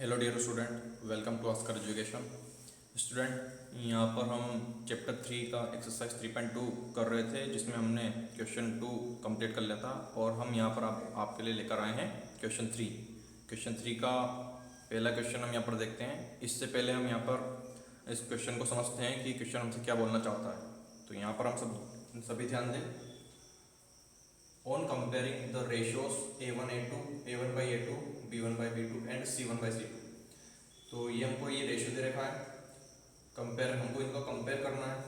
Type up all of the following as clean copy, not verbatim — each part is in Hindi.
Hello dear student, welcome to Askar education. Student, यहाँ पर हम चैप्टर 3 का एक्सरसाइज 3.2 कर रहे थे, जिसमें हमने क्वेश्चन 2 कंप्लीट कर लिया था और हम यहाँ पर आपके लिए लेकर आए हैं क्वेश्चन 3। क्वेश्चन 3 का पहला क्वेश्चन हम यहाँ पर देखते हैं। इससे पहले हम यहाँ पर इस क्वेश्चन को समझते हैं कि क्वेश्चन हमसे क्या बोलना चाहता है। तो यहाँ पर हम सभी ध्यान दें। On comparing the ratios a1 a2 a1 by a2 b1 by b2 and c1 by c2, तो ये हमको ये रेशियो दे रखा है। कंपेयर हमको इनका कंपेयर करना है।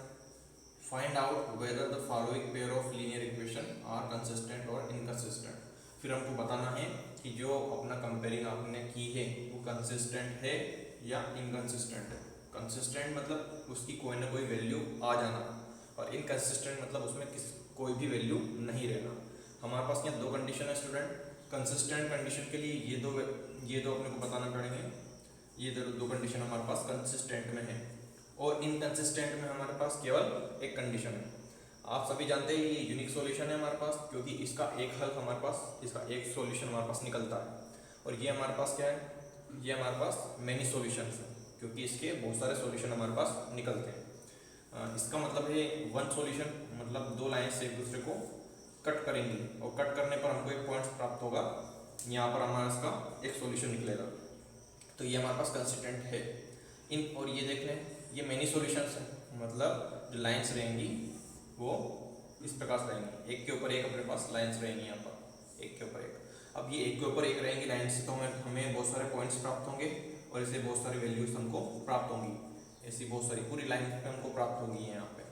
Find out whether the following pair of linear equation are consistent और इनकंसिस्टेंट। फिर हमको बताना है कि जो अपना कंपेयरिंग आपने की है वो कंसिस्टेंट है या इनकंसिस्टेंट है। कंसिस्टेंट मतलब उसकी कोई ना कोई वैल्यू आ जाना, और इनकंसिस्टेंट मतलब उसमें कोई भी वैल्यू नहीं रहना। हमारे पास यहाँ दो कंडीशन है स्टूडेंट। कंसिस्टेंट कंडीशन के लिए ये दो अपने को बताना पड़ेंगे। ये दो कंडीशन हमारे पास कंसिस्टेंट में है, और इनकंसिस्टेंट में हमारे पास केवल एक कंडीशन है। आप सभी जानते हैं ये यूनिक सॉल्यूशन है हमारे पास, क्योंकि इसका एक हल हमारे पास, इसका एक सॉल्यूशन हमारे पास निकलता है। और ये हमारे पास क्या है, ये हमारे पास मैनी सॉल्यूशंस है, क्योंकि इसके बहुत सारे सॉल्यूशन हमारे पास निकलते हैं। इसका मतलब है वन सॉल्यूशन, मतलब दो लाइन से एक दूसरे को कट करेंगे और कट करने पर हमको एक पॉइंट प्राप्त होगा। यहाँ पर हमारा इसका एक सॉल्यूशन निकलेगा। तो ये हमारे पास कंसिस्टेंट है। इन और ये देख लें, ये मैनी सॉल्यूशंस है, मतलब जो लाइंस रहेंगी वो इस प्रकार से रहेंगी, एक के ऊपर एक अपने पास लाइंस रहेंगी यहाँ पर, एक के ऊपर एक। अब ये एक के ऊपर एक रहेंगी लाइन्स, तो हमें बहुत सारे पॉइंट्स प्राप्त होंगे और इससे बहुत सारी वैल्यूज हमको प्राप्त होंगी। ऐसी बहुत सारी पूरी लाइन पे हमको प्राप्त होगी यहाँ पे।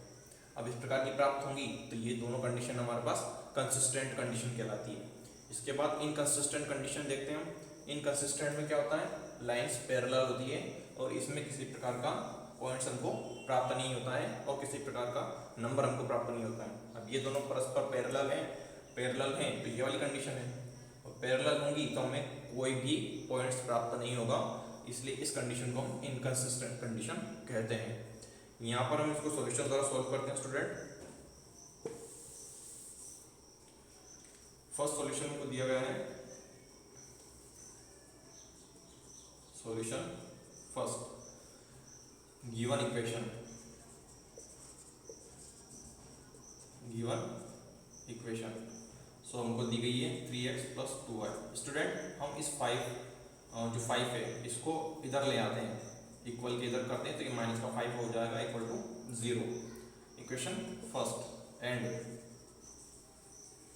अब इस प्रकार की प्राप्त होंगी तो ये दोनों कंडीशन हमारे पास कंसिस्टेंट कंडीशन कहलाती है। इसके बाद इनकंसिस्टेंट कंडीशन देखते हैं हम। इनकंसिस्टेंट में क्या होता है, लाइंस पैरेलल होती है और इसमें किसी प्रकार का पॉइंट्स हमको प्राप्त नहीं होता है और किसी प्रकार का नंबर हमको प्राप्त नहीं होता है। अब ये दोनों परस्पर पैरेलल हैं तो ये वाली कंडीशन है, और पैरेलल होंगी तो हमें कोई भी पॉइंट्स प्राप्त नहीं होगा, इसलिए इस कंडीशन को हम इनकंसिस्टेंट कंडीशन कहते हैं। यहाँ पर हम इसको सॉल्यूशन द्वारा सॉल्व करते हैं स्टूडेंट। फर्स्ट सॉल्यूशन को दिया गया है, solution first given equation so हमको दी गई है 3x + 2y। स्टूडेंट, हम इस 5 जो 5 है इसको इधर ले आते हैं, इक्वल के इधर करते हैं, तो ये -5 हो जाएगा equal to 0। Equation first and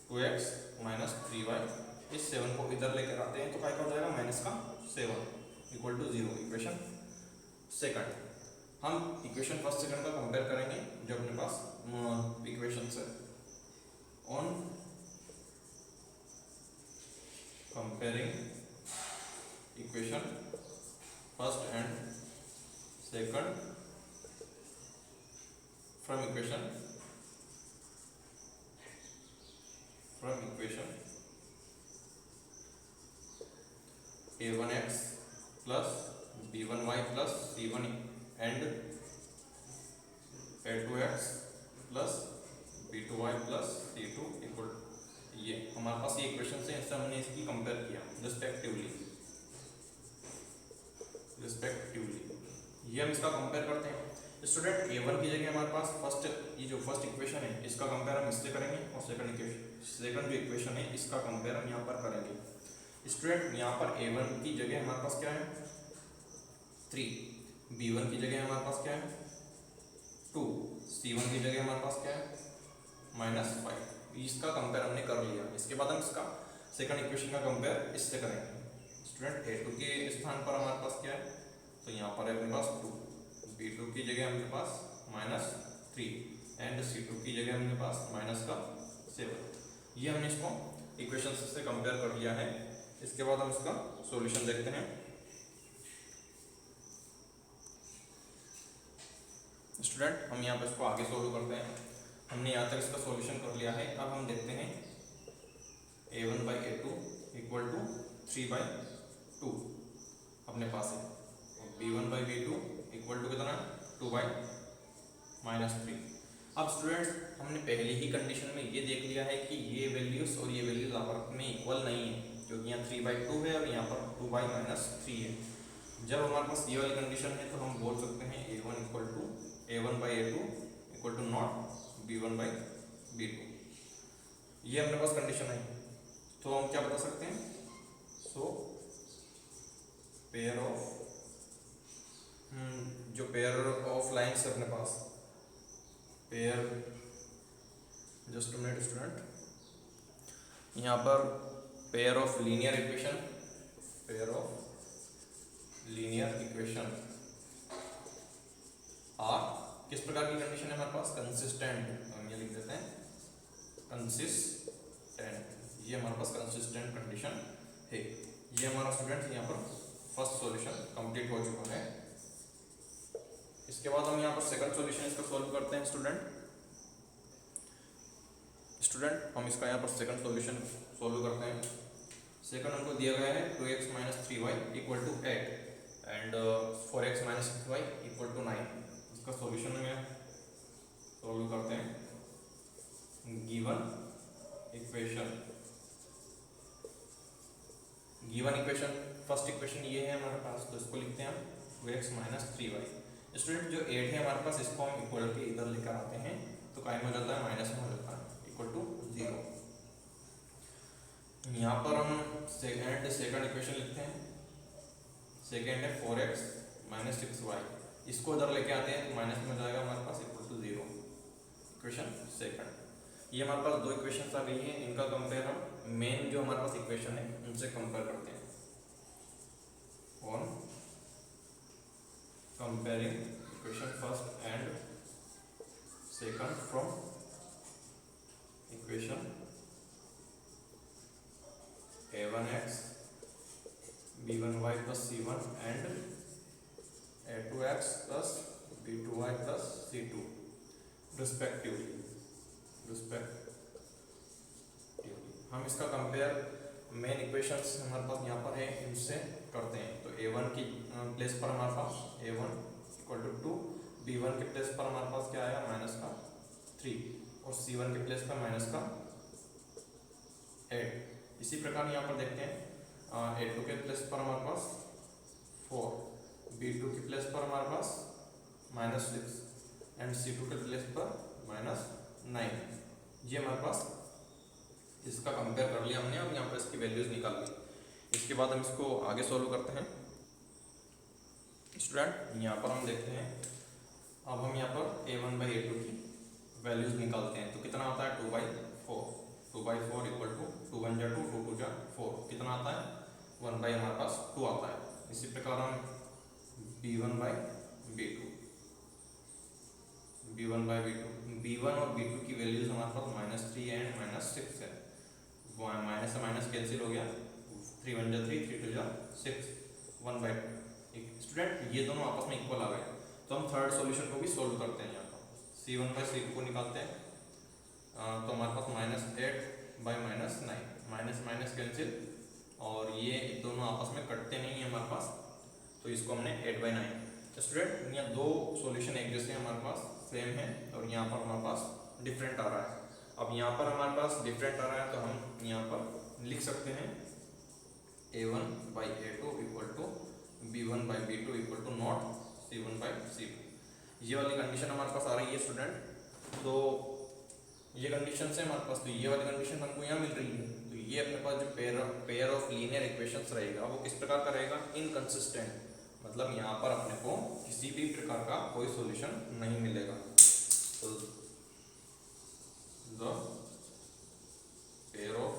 2x - 3y, इस 7 को इधर लेकर आते हैं तो क्या हो जाएगा -7 इक्वल टू 0। इक्वेशन सेकंड, हम इक्वेशन फर्स्ट सेकंड का कंपेयर करेंगे जो अपने पास इक्वेशन है। On comparing equation first and second from equation a1x plus b1y plus c1 and a2x plus b2y plus c2 equal, ये हमारे पास ये इक्वेशन है, इससे हमने इसकी कंपेयर किया रिस्पेक्टिवली। ये हम इसका कंपेयर करते हैं स्टूडेंट। a1 की जगह हमारे पास फर्स्ट इक्वेशन है इसका कंपेयर हम इससे करेंगे, और सेकंड जो इक्वेशन है इसका कंपेयर हम यहाँ पर करेंगे। स्टूडेंट, यहाँ पर a1 की जगह हमारे पास क्या है 3, b1 की जगह हमारे पास क्या है 2, c1 की जगह हमारे पास क्या है -5। इसका कंपेयर हमने कर लिया। इसके बाद हम इसका सेकंड इक्वेशन का कंपेयर इससे करेंगे। स्टूडेंट, a2 के स्थान पर हमारे पास क्या है, तो यहाँ पर है अपने पास 2, b2 की जगह हमारे पास -3 एंड c2 की जगह हमारे पास -7। ये हमने इसको इक्वेशन से कंपेयर कर लिया है। इसके बाद हम इसका सॉल्यूशन देखते हैं। स्टूडेंट, हम यहाँ पर इसको आगे सोल्व करते हैं। हमने यहाँ तक इसका सॉल्यूशन कर लिया है। अब हम देखते हैं a1 by a2 equal to 3/2 अपने पास है, और b1 by b2 equal to कितना 2/-3। अब स्टूडेंट्स, हमने पहले ही कंडीशन में ये देख लिया है कि ये वैल्यूज और ये वैल्यूज आपस में इक्वल नहीं है, क्योंकि यहाँ 3/2 है और यहाँ पर 2/-3 है। जब हमारे पास ये वाली कंडीशन है तो हम बोल सकते हैं a1 equal to a1/a2 equal to not b1/b2। ये अपने पास कंडीशन है, तो हम क्या बता सकते हैं, सो पेयर ऑफ जो पेयर ऑफ लाइन्स है अपने पास, पेयर, जस्ट मिनट स्टूडेंट, यहाँ पर pair of linear equation, pair of linear equation are किस प्रकार की कंडीशन है हमारे पास, कंसिस्टेंट, हम ये लिख देते हैं कंसिस्टेंट, ये हमारे पास कंसिस्टेंट कंडीशन है। ये हमारा स्टूडेंट यहाँ पर फर्स्ट सॉल्यूशन कंप्लीट हो चुका है। इसके बाद हम यहाँ पर सेकंड सॉल्यूशन इसका सॉल्व करते हैं स्टूडेंट। हम इसका यहाँ पर सेकंड सॉल्यूशन सॉल्व करते हैं। सेकंड हमको दिया गया है 2x minus 3y equal to 8 and 4x minus 6y equal to 9। इसका सॉल्यूशन में सॉल्व करते हैं। गिवन इक्वेशन फर्स्ट इक्वेशन ये है हमारे पास, तो इसको लिखते हैं हम 2x माइनस 3y। स्टूडेंट जो 8 है हमारे पास, इसको हम इक्वल के इधर लेकर आते हैं तो काय में हो जाता है, माइनस में हो जाता है, इक्वल टू 0। यहाँ पर हम सेकंड इक्वेशन लिखते हैं। सेकंड है 4x माइनस 6y, इसको इधर लेके आते हैं तो माइनस में हो जाएगा हमारे पास, इक्वल टू 0। Equation second. ये हमारे पास दो इक्वेशन आ गई है, इनका कंपेयर हम मेन जो हमारे पास इक्वेशन है उनसे कंपेयर करते हैं। On comparing equation first and second from equation a1x b1y plus c1 and a2x plus b2y plus c2 respectively। हम इसका कंपेयर मेन इक्वेशंस हमारे पास यहाँ पर है इनसे करते हैं। तो a1 की प्लेस पर हमारे पास a1 इक्वल टू 2, b1 के प्लेस पर हमारे पास क्या आया, माइनस का 3 और c1 के प्लेस पर माइनस का 8। इसी प्रकार यहाँ पर देखते हैं a2 के प्लेस पर हमारे पास 4, b2 के प्लेस पर हमारे पास माइनस 6 एंड c2 के प्लेस पर माइनस 9। ये हमारे पास इसका कंपेयर कर लिया हमने, अब यहाँ पर इसकी वैल्यूज निकाल ली। इसके बाद हम इसको आगे सॉल्व करते हैं स्टूडेंट। यहाँ पर हम देखते हैं, अब हम यहाँ पर a1/a2 की वैल्यूज निकालते हैं। तो कितना आता है, 2/4। 2/4 इक्वल टू 2 1 जा 2, 2 2 जा 4, कितना आता है, 1 हमारे पास 2 आता है। इसी प्रकार हम b1/b2 b1 और b2 की वैल्यूज हमारे पास -3 एंड -6 है। माइनस से माइनस कैंसिल हो गया, 3 1 जा 3, 3 2 जा 6, 1/2। स्टूडेंट ये दोनों आपस में इक्वल आ गए, तो हम थर्ड सॉल्यूशन को भी सोल्व करते हैं। यहाँ पर c1/c2 को निकालते हैं, तो हमारे पास -8/-9, माइनस माइनस कैंसिल और ये दोनों आपस में कटते नहीं है हमारे पास, तो इसको हमने 8/9। स्टूडेंट यहाँ दो सॉल्यूशन एक जैसे हमारे पास सेम है और यहाँ पर हमारे पास डिफरेंट आ रहा है। अब यहाँ पर हमारे पास डिफरेंट आ रहा है तो हम यहाँ पर लिख सकते हैं a1/a2 equal to b1/b2 equal to not c1/c2। ये वाली कंडीशन हमारे पास आ रही है स्टूडेंट। तो ये कंडीशन से हमारे पास, तो ये वाली कंडीशन हमको यहाँ मिल रही है, तो ये अपने पास जो पेयर ऑफ लीनियर इक्वेशंस रहेगा वो किस प्रकार का रहेगा, इनकंसिस्टेंट। मतलब यहाँ पर अपने को किसी भी प्रकार का कोई सॉल्यूशन नहीं मिलेगा। तो the pair of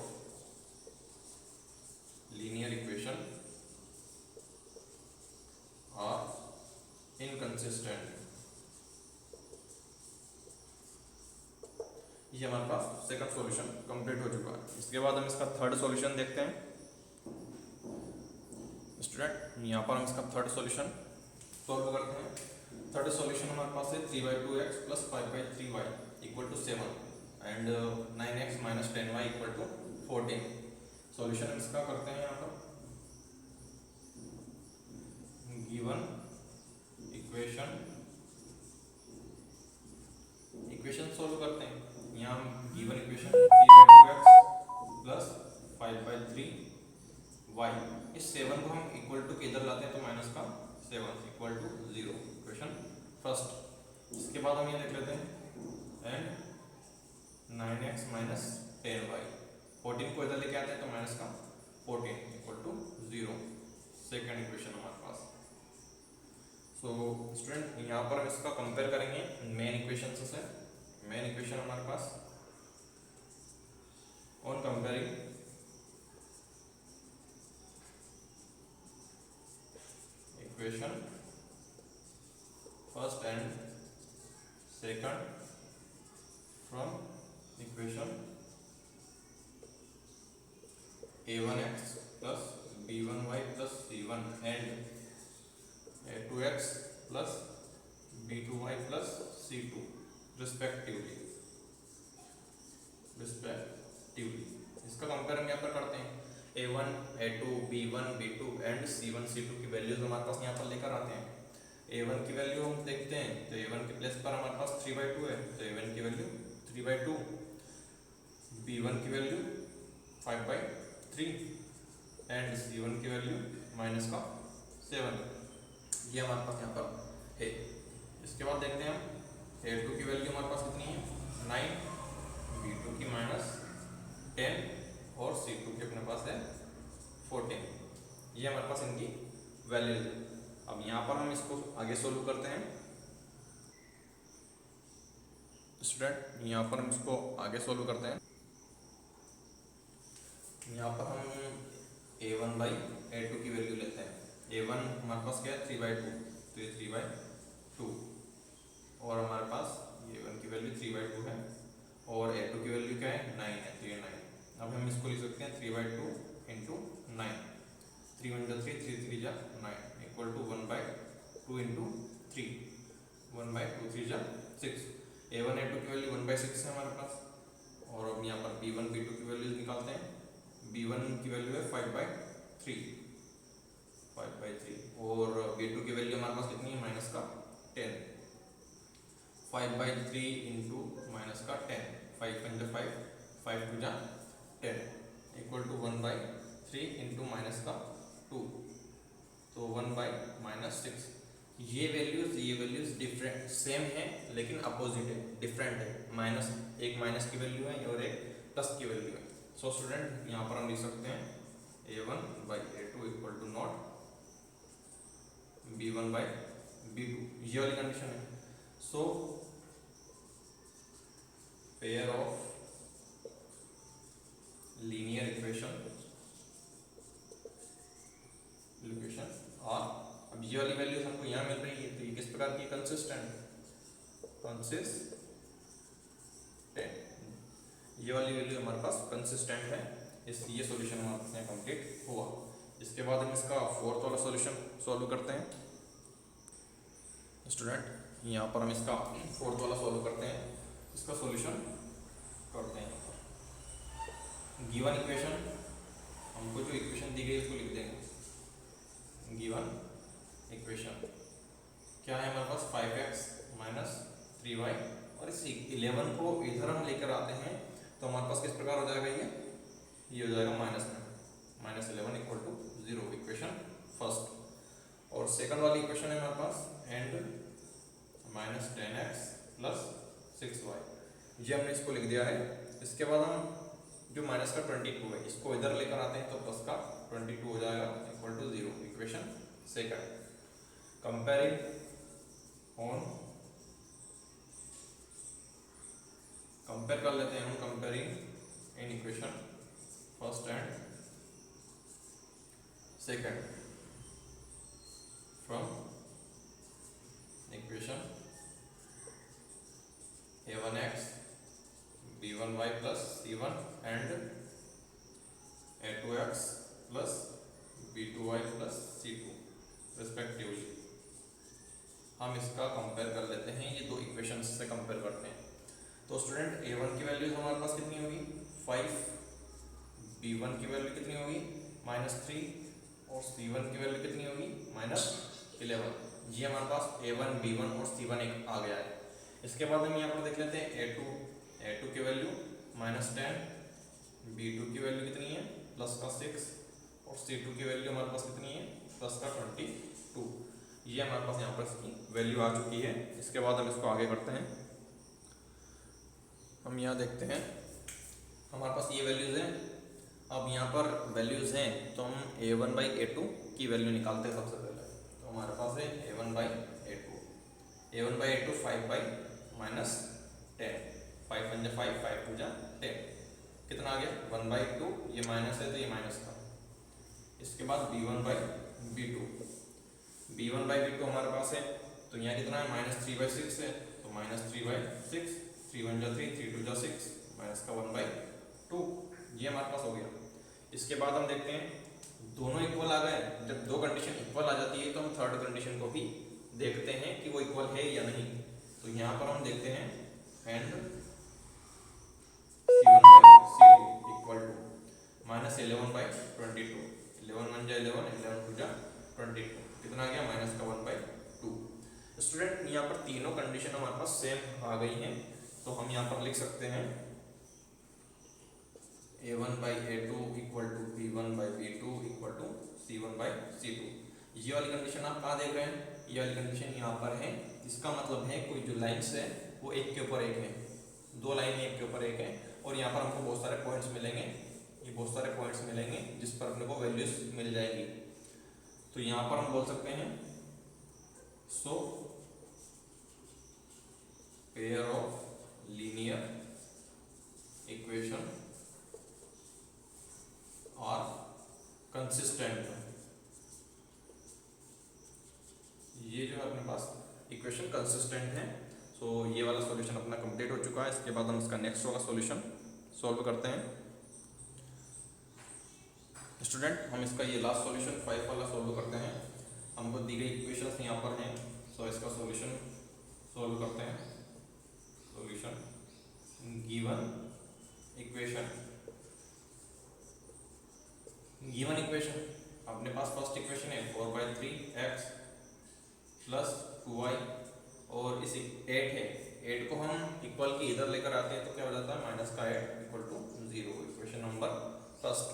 linear equation are inconsistent। ये हमारे पास सेकंड सॉल्यूशन कंप्लीट हो चुका है। इसके बाद हम इसका थर्ड सॉल्यूशन देखते हैं स्टूडेंट। यहाँ पर हम इसका थर्ड सॉल्यूशन सॉल्व करते हैं। थर्ड सॉल्यूशन हमारे पास है 3/2x plus 5/3y equal to 7 and 9x minus 10y equal to 14। Solution इसका करते हैं। यहाँ पर गिवन इक्वेशन सॉल्व करते हैं। यहाँ हम given equation 3/2x plus 5/3 Y, इस 7 को हम इक्वल टू के इधर लाते हैं तो माइनस का 7 इक्वल टू 0, इक्वेशन फर्स्ट। इसके बाद हम ये देख लेते हैं एंड 9x माइनस 10y, 14 को इधर लेके आते हैं तो माइनस का 14 इक्वल टू 0, सेकेंड इक्वेशन हमारे पास। सो स्टूडेंट यहाँ पर हम इसका कंपेयर करेंगे मेन इक्वेशन से। मेन इक्वेशन हमारे pass on comparing equation first and second from equation a1x plus b1y plus c1 and a2x plus b2y plus c2 respectively. इसका कंपेयर हम यहाँ पर करते हैं a1, a2, b1, b2 and c1, c2 की वैल्यूज हमारे पास यहाँ पर लेकर आते हैं। a1 की वैल्यू हम देखते हैं तो a1 के प्लेस पर हमारे पास 3/2 है तो a1 की वैल्यू 3/2, b1 की वैल्यू 5/3 एंड c1 की वैल्यू माइनस का 7, ये हमारे पास यहाँ पर है। इसके बाद देखते हैं हम a2 की वैल्यू हमारे पास कितनी है 9, b2 की माइनस 10 और c2 की अपने पास है 14, ये हमारे पास इनकी वैल्यूज है। अब यहाँ पर हम इसको आगे सोल्व करते हैं स्टूडेंट, यहाँ पर हम इसको आगे सोल्व करते हैं। यहाँ पर हम a1/a2 की वैल्यू लेते हैं। a1 हमारे पास क्या है 3/2 तो ये 3/2 और हमारे पास a1 की वैल्यू 3/2 है और a2 की वैल्यू क्या है 9 है तो ये 9। अब हम इसको लिख सकते हैं 3/2 इंटू 9, 3 × 3 3 3 जा 9 इक्वल टू 1/2 इंटू 3, 1/2 3 जा 6। a1 a2 की वैल्यू 1/6 है हमारे पास और अब यहाँ पर b1 b2 की वैल्यूज निकालते हैं। b1 की वैल्यू है 5/3 और b2 की वैल्यू हमारे पास कितनी है माइनस का 10, 5/3 इंटू माइनस का 10, 5 × 5 5 2 जा 10 इक्वल टू 1/3 इंटू माइनस का 2 तो 1/-6। ये वैल्यूज डिफरेंट सेम है लेकिन अपोजिट है, डिफरेंट है। माइनस, एक माइनस की वैल्यू है और एक प्लस की वैल्यू है। सो स्टूडेंट यहाँ पर हम लिख सकते हैं a1/a2 equal to not b1/b2, ये वाली कंडीशन है। सो पेयर ऑफ लीनियर इक्वेशन और अब ये वाली वैल्यूज हमको यहाँ मिल रही है तो ये किस प्रकार की कंसिस्टेंट, ये वाली वैल्यू हमारे पास कंसिस्टेंट है। ये सॉल्यूशन हमारे पास यहाँ कंप्लीट हुआ। इसके बाद हम इसका फोर्थ वाला सॉल्यूशन सॉल्व करते हैं स्टूडेंट। यहाँ पर हम इसका फोर्थ वाला सॉल्व करते हैं, इसका सॉल्यूशन करते हैं। गिवन इक्वेशन, हमको जो इक्वेशन दी गई उसको लिख देंगे। गिवन इक्वेशन क्या है हमारे पास 5x माइनस 3y और इस 11 को इधर हम लेकर आते हैं तो हमारे पास किस प्रकार हो जाएगा, ये हो जाएगा माइनस में, -11 इक्वल टू 0, इक्वेशन फर्स्ट। और सेकंड वाली इक्वेशन है हमारे पास एंड -10x प्लस 6y, ये हमने इसको लिख दिया है। इसके बाद हम जो माइनस का 22 है इसको इधर लेकर आते हैं तो प्लस का 22 हो जाएगा equal to 0, equation second. Compare कर लेते हैं हम, comparing in equation first and second from equation a1x b1y plus c1 and a2x plus b2y plus c2 respectively. हम इसका कंपेयर कर लेते हैं, ये दो इक्वेशंस से कंपेयर करते हैं। तो स्टूडेंट a1 की वैल्यूज हमारे पास कितनी होगी 5, b1 की वैल्यू कितनी होगी -3 और c1 की वैल्यू कितनी होगी -11। ये हमारे पास a1, b1 और c1 एक आ गया है। इसके बाद हम यहाँ पर देख लेते हैं a2 की वैल्यू -10, b2 की वैल्यू कितनी है +6 और C2 की वैल्यू हमारे पास कितनी है, प्लस का 22। ये हमारे पास यहाँ पर इसकी वैल्यू आ चुकी है। इसके बाद हम इसको आगे करते हैं। हम यहाँ देखते हैं हमारे पास ये वैल्यूज़ हैं। अब यहाँ पर वैल्यूज़ हैं तो हम A1/A2 की वैल्यू निकालते हैं सबसे पहले। तो हमारे पास है A1/A2, 5 5 1 5, 5 2 10, कितना आ गया 1/2, ये माइनस है तो ये माइनस था। इसके बाद B1/B2 हमारे पास है, तो यहाँ कितना है -3/6 है, तो -3/6, 3 1 3, 3 2 6, माइनस का 1/2, ये हमारे पास हो गया। इसके बाद हम देखते हैं दोनों इक्वल आ गए। जब दो कंडीशन इक्वल आ जाती है तो हम थर्ड कंडीशन को भी देखते हैं कि वो इक्वल है या नहीं। तो यहाँ पर हम देखते हैं एंड C1/C2 इक्वल टू -11/22, 11 1 11, 11 2 22, कितना आ गया माइनस का 1/2। स्टूडेंट यहाँ पर तीनों कंडीशन हमारे पास सेम आ गई हैं, तो हम यहाँ पर लिख सकते हैं A1/A2 equal to B1/B2 equal to C1/C2। ये वाली कंडीशन आप कहाँ देख रहे हैं, ये वाली कंडीशन यहाँ पर है। इसका मतलब है कोई जो लाइन्स है वो एक के ऊपर एक है, दो लाइन एक के ऊपर एक है, और यहाँ पर हमको बहुत सारे पॉइंट्स मिलेंगे, ये बहुत सारे पॉइंट्स मिलेंगे जिस पर अपने को वैल्यूज मिल जाएगी। तो यहाँ पर हम बोल सकते हैं so pair of linear equation are consistent. ये जो है अपने पास इक्वेशन कंसिस्टेंट है। सो ये वाला सॉल्यूशन अपना कंप्लीट हो चुका है। इसके बाद हम इसका नेक्स्ट वाला सॉल्यूशन सॉल्व करते हैं। स्टूडेंट हम इसका ये लास्ट सॉल्यूशन 5 वाला सॉल्व करते हैं। हमको दी गई इक्वेशंस यहाँ पर हैं, सो इसका सॉल्यूशन सॉल्व करते हैं। सॉल्यूशन गिवन इक्वेशन अपने पास फर्स्ट इक्वेशन है 4/3x प्लस 2y, और इस 8 है, 8 को हम इक्वल के इधर लेकर आते हैं तो क्या हो जाता है माइनस का 8 equal to 0, equation number first.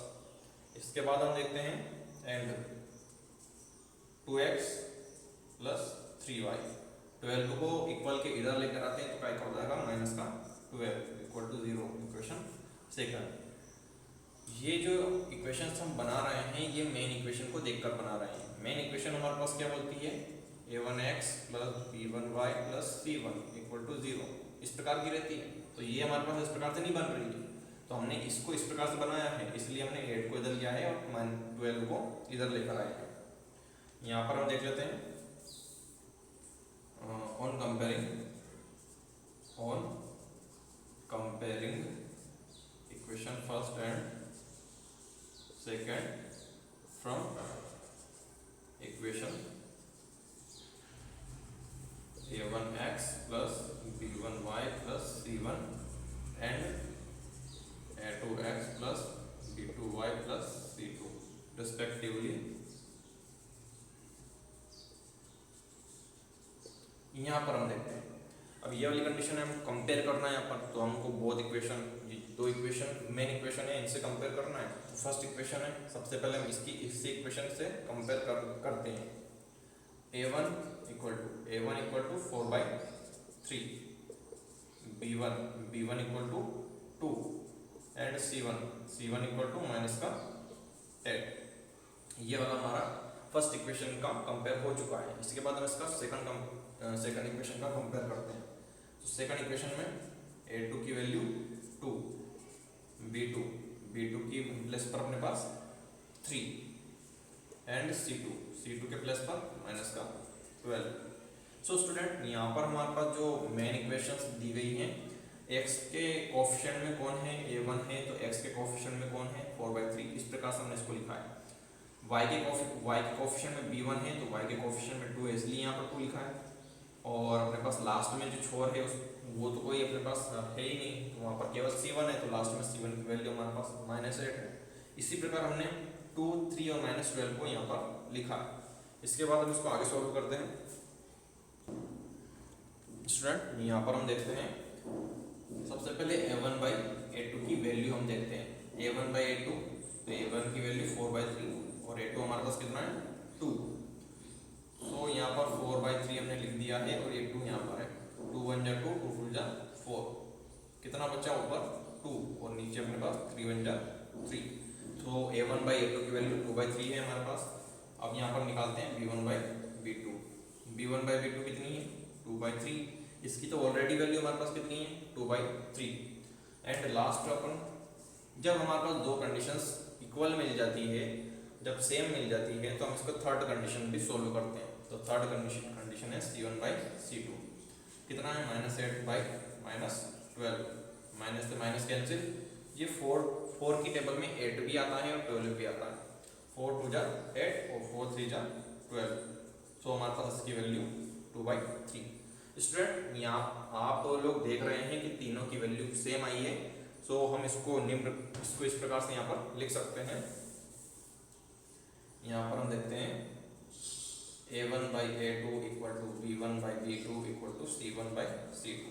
इसके बाद हम देखते हैं एंड 2x प्लस 3y, 12 को इक्वल के इधर लेकर आते हैं तो क्या हो जाएगा माइनस का 12 इक्वल टू 0, इक्वेशन सेकंड। ये जो इक्वेशंस हम बना रहे हैं ये मेन इक्वेशन को देखकर बना रहे हैं। मेन इक्वेशन हमारे पास क्या बोलती है a1x plus b1y plus c1 equal to 0, इस प्रकार की रहती है। तो ये हमारे पास इस प्रकार से नहीं बन रही है, तो हमने इसको इस प्रकार से बनाया है, इसलिए हमने 8 को इधर लिया है और 12 को इधर लेकर आए हैं। यहाँ पर हम देख लेते हैं on comparing equation first and second from equation a1x plus b1y plus c1 and a2x plus b2y plus c2 respectively. यहाँ पर हम देखते हैं अब ये वाली कंडीशन है, हम कंपेयर करना है यहाँ पर, तो हमको बोथ इक्वेशन, दो इक्वेशन मेन इक्वेशन है, इनसे कंपेयर करना है। तो फर्स्ट इक्वेशन है, सबसे पहले हम इससे इक्वेशन से कंपेयर करते हैं। a1 equal to 4/3, b1 equal to 2 and c1 equal to minus का 10। ये वाला हमारा फर्स्ट इक्वेशन का कंपेयर हो चुका है। इसके बाद हम इसका सेकंड इक्वेशन का कंपेयर करते हैं। तो सेकंड इक्वेशन में a2 की वैल्यू 2, b2 की प्लेस पर अपने पास 3 एंड c2 के प्लेस पर माइनस का 12। सो स्टूडेंट यहाँ पर हमारे पास जो मेन इक्वेशंस दी गई हैं, x के कोफिशिएंट में कौन है a1 है, तो x के कोफिशिएंट में कौन है 4/3, इस प्रकार से हमने इसको लिखा है। y के कोफिशिएंट में b1 है तो y के कोफिशिएंट में 2 है, इसलिए यहाँ पर 2 लिखा है। और अपने पास लास्ट में जो छोर है वो तो कोई अपने पास है ही नहीं, तो वहाँ पर केवल c1 है, तो लास्ट में c1 की वैल्यू हमारे पास -8 है। इसी प्रकार हमने 2, 3 और -12 को यहाँ पर लिखा है। इसके बाद हम इसको आगे सॉल्व करते हैं। स्टूडेंट यहाँ पर हम देखते हैं सबसे पहले a1/a2 की वैल्यू हम देखते हैं। a1/a2 तो a1 की वैल्यू 4/3 कितना बचा ऊपर 2 और नीचे अपने पास 3 वन जा 3, तो a1/a2 की वैल्यू 2/3 है हमारे पास। अब यहाँ पर निकालते हैं b1/b2। b1/b2 कितनी है 2/3, इसकी तो ऑलरेडी वैल्यू हमारे पास कितनी है 2/3। एंड लास्ट अपन जब हमारे पास दो कंडीशंस इक्वल मिल जाती है, जब सेम मिल जाती है, तो हम इसको थर्ड कंडीशन भी सोल्व करते हैं। तो थर्ड कंडीशन है c1/c2 कितना है -8/-12, माइनस से माइनस कैंसिल, ये 4 की टेबल में 8 भी आता है और 12 भी आता है, 4 2 जा 8 और 4 3 जा 12, सो हमारे पास इसकी वैल्यू 2/3। स्टूडेंट यहाँ आप लोग देख रहे हैं कि तीनों की वैल्यू सेम आई है, सो हम इसको इस प्रकार से यहाँ पर लिख सकते हैं। यहाँ पर हम देखते हैं a1/a2 equal to b1/b2 equal to c1/c2।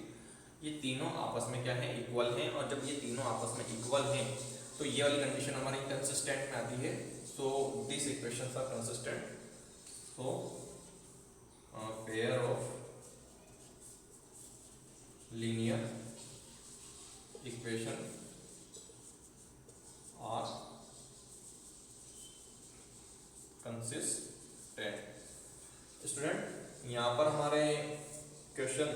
ये तीनों आपस में क्या है इक्वल हैं, और जब ये तीनों आपस में इक्वल हैं तो ये वाली कंडीशन हमारी कंसिस्टेंट में आती है। So this equations are consistent, so pair of linear equation are consistent. Student यहाँ पर हमारे क्वेश्चन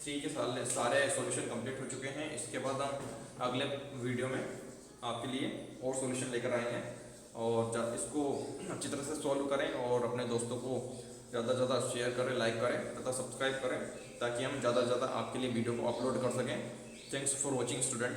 3 के सारे सॉल्यूशन कंप्लीट हो चुके हैं। इसके बाद हम अगले वीडियो में आपके लिए और सॉल्यूशन लेकर आएंगे, और इसको अच्छी तरह से सॉल्व करें और अपने दोस्तों को ज़्यादा से ज़्यादा शेयर करें, लाइक करें तथा सब्सक्राइब करें, ताकि हम ज़्यादा से ज़्यादा आपके लिए वीडियो को अपलोड कर सकें। Thanks for watching student.